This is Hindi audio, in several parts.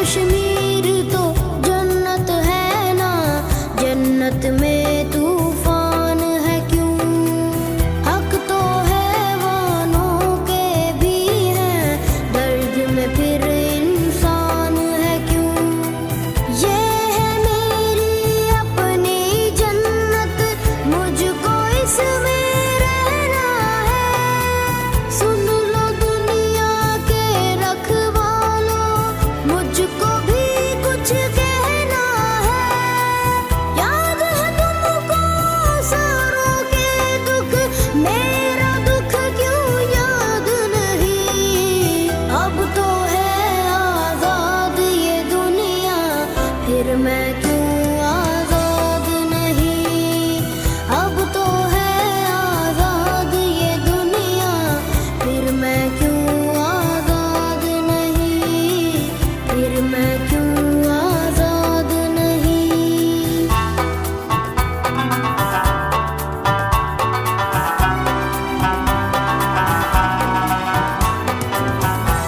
कश्मीर तो जन्नत है ना, जन्नत में तूफान है क्यों? हक तो हैवानों के भी हैं, दर्द में फिर इंसान है क्यों? ये है मेरी अपनी जन्नत, मुझको इसमें रहना है। सुन लो दुनिया के रखवालों, मुझको भी कुछ कहना है। याद है तुमको सारों के दुख, मेरा दुख क्यों याद नहीं? अब तो है आजाद ये दुनिया, फिर मैं क्यों आजाद नहीं? अब तो है आजाद ये दुनिया, फिर मैं क्यों आजाद नहीं? फिर मैं क्यों आजाद नहीं?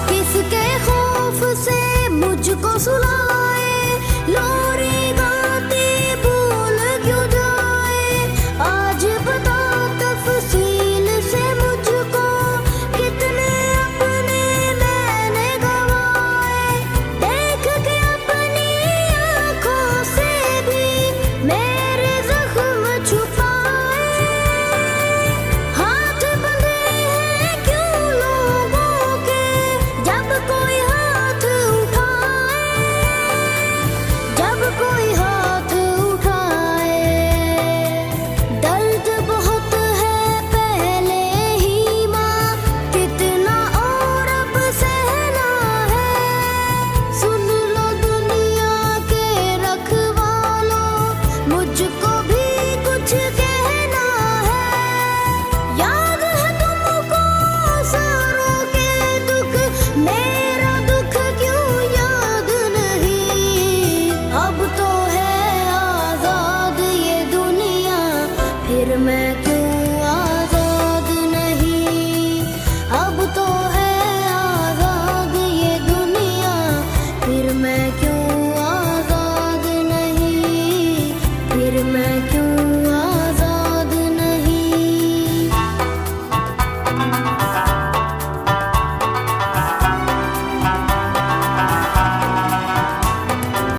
किसके खौफ से मुझको सुलाए, लोरी गाती भूल क्यों जाए? आज बता तफसील से मुझको, कितने अपने मैंने गवाए। देख के अपनी आँखों से भी मेरे जख्म छुपाए। हाथ बंधे हैं क्यों लोगों के, जब कोई हाथ उठाए, जब कोई हाथ उठाए। दर्द बहुत है पहले ही माँ, कितना और अब सहना है। सुन लो दुनिया के रखवालों, मुझको भी कुछ कहना है। याद है तुमको सारों के दुख, मेरा दुख क्यों याद नहीं? अब तो है आजाद ये दुनिया, फिर मैं क्यों